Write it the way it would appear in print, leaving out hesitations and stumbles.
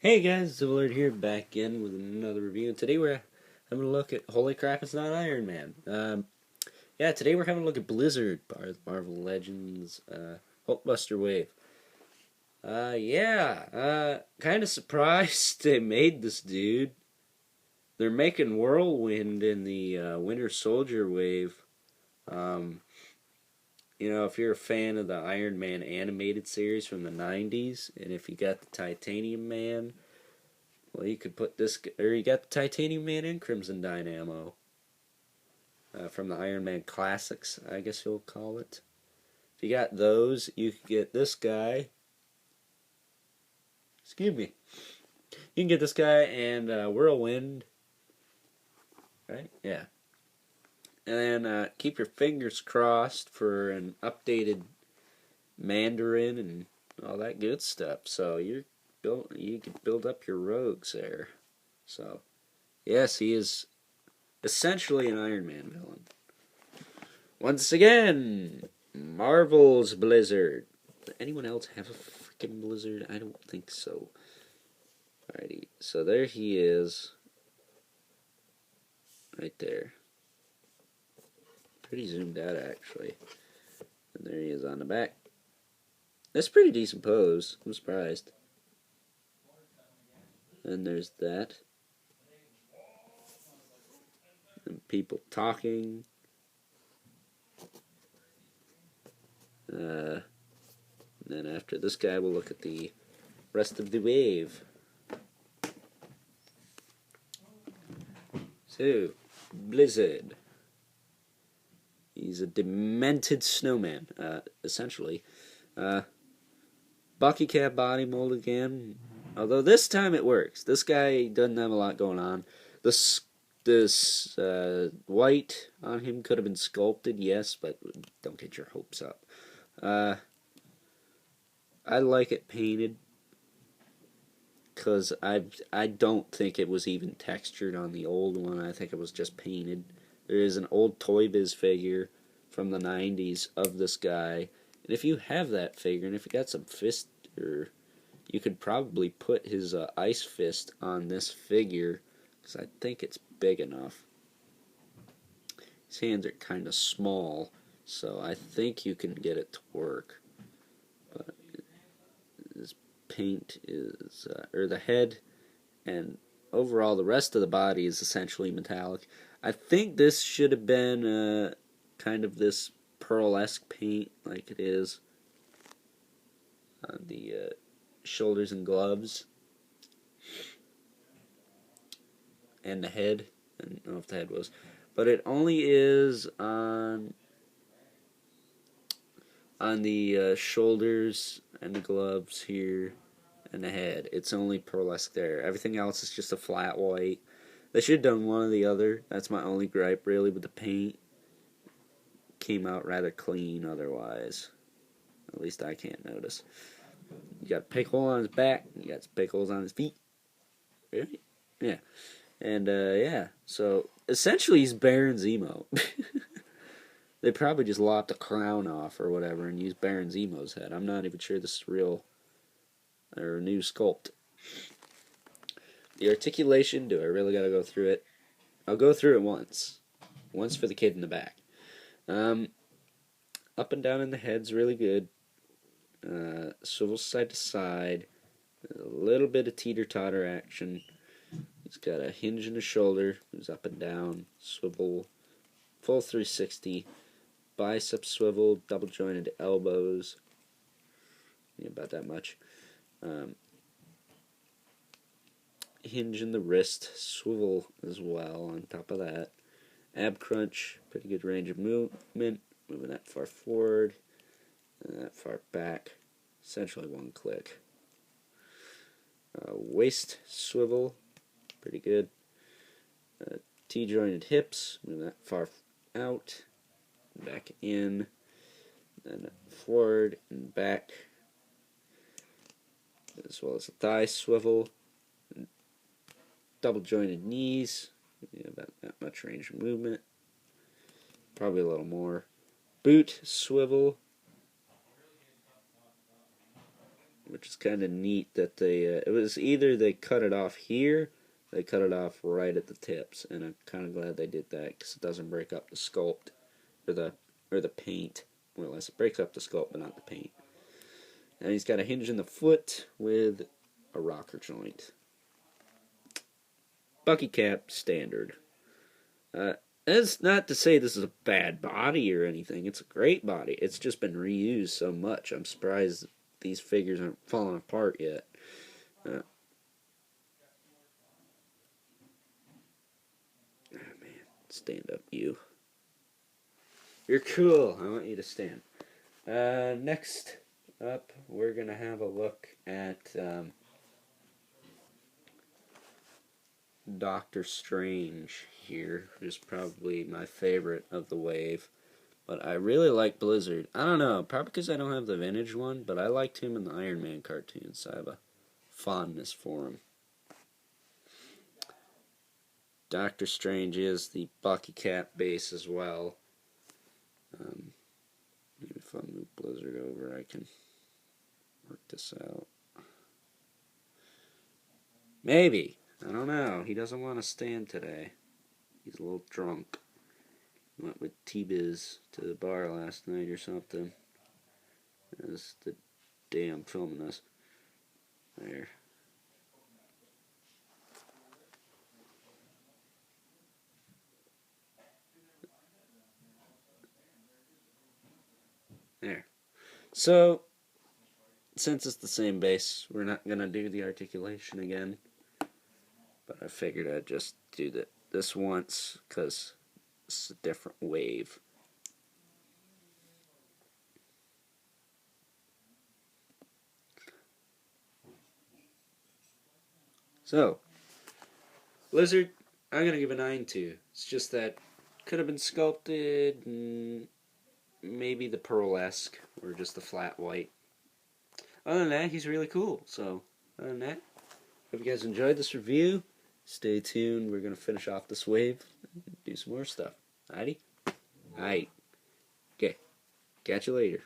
Hey guys, Zillard here, back in with another review. And today we're having a look at Holy Crap, It's Not Iron Man. Yeah, today we're having a look at Blizzard, Marvel Legends, Hulkbuster Wave. Kind of surprised they made this dude. They're making Whirlwind in the Winter Soldier Wave. If you're a fan of the Iron Man animated series from the 90s, and if you got the Titanium Man, well, you could put this, or you got the Titanium Man and Crimson Dynamo from the Iron Man Classics, I guess you'll call it. If you got those, you could get this guy. Excuse me. You can get this guy and Whirlwind, right? Yeah. And then keep your fingers crossed for an updated Mandarin and all that good stuff. So you can build up your rogues there. So yes, he is essentially an Iron Man villain. Once again, Marvel's Blizzard. Does anyone else have a freaking Blizzard? I don't think so. Alrighty, so there he is. Right there. Pretty zoomed out, actually. And there he is on the back. That's a pretty decent pose. I'm surprised. And there's that. And people talking. And then after this guy, we'll look at the rest of the wave. So, Blizzard. He's a demented snowman, essentially. Bucky Cat body mold again. Although this time it works. This guy doesn't have a lot going on. This white on him could have been sculpted, yes, but don't get your hopes up. I like it painted because I don't think it was even textured on the old one. I think it was just painted. There is an old Toy Biz figure from the 90s of this guy. And if you have that figure, and if you got some fist, or you could probably put his ice fist on this figure, because I think it's big enough. His hands are kind of small, so I think you can get it to work. But this paint is, or the head, and overall the rest of the body is essentially metallic. I think this should have been kind of this pearl-esque paint like it is on the shoulders and gloves. And the head. I don't know if the head was. But it only is on the shoulders and the gloves here and the head. It's only pearlesque there. Everything else is just a flat white. They should have done one or the other. That's my only gripe, really, with the paint. Came out rather clean otherwise. At least I can't notice. You got a pick hole on his back. You got some pick holes on his feet. Right? Yeah. And, yeah. So, essentially, he's Baron Zemo. They probably just lopped a crown off or whatever and used Baron Zemo's head. I'm not even sure this is real or new sculpt. The articulation, do I really gotta go through it? I'll go through it once. Once for the kid in the back. Up and down in the head's really good. Swivel side to side. A little bit of teeter-totter action. He's got a hinge in the shoulder. Moves up and down. Swivel. Full 360. Bicep swivel. Double jointed elbows. Yeah, about that much. hinge in the wrist, swivel as well on top of that. Ab crunch, pretty good range of movement, moving that far forward and that far back, essentially one click. Waist swivel, pretty good. T-jointed hips, move that far out, back in, then forward and back, as well as a thigh swivel. Double jointed knees, about that much range of movement, probably a little more. Boot swivel, which is kind of neat that they, it was either they cut it off here, they cut it off right at the tips, and I'm kind of glad they did that because it doesn't break up the sculpt or the paint. More or less, it breaks up the sculpt, but not the paint. And he's got a hinge in the foot with a rocker joint. Bucky cap standard. That's not to say this is a bad body or anything. It's a great body. It's just been reused so much. I'm surprised these figures aren't falling apart yet. Oh man, stand up, you. You're cool. I want you to stand. Next up, we're gonna have a look at Doctor Strange here, who's probably my favorite of the wave. But I really like Blizzard. I don't know, probably because I don't have the vintage one, but I liked him in the Iron Man cartoons, so I have a fondness for him. Doctor Strange is the Bucky cap base as well. Maybe if I move Blizzard over, I can work this out. Maybe. I don't know. He doesn't want to stand today. He's a little drunk. He went with T-Biz to the bar last night or something. That's the day I'm filming this. There. There. So, since it's the same base, we're not going to do the articulation again. But I figured I'd just do this once, because it's a different wave. So, Blizzard, I'm going to give a 9 to. It's just that could have been sculpted, maybe the pearl-esque, or just the flat white. Other than that, he's really cool. So, other than that, hope you guys enjoyed this review. Stay tuned. We're going to finish off this wave and do some more stuff. Alrighty? Alright. Okay. Catch you later.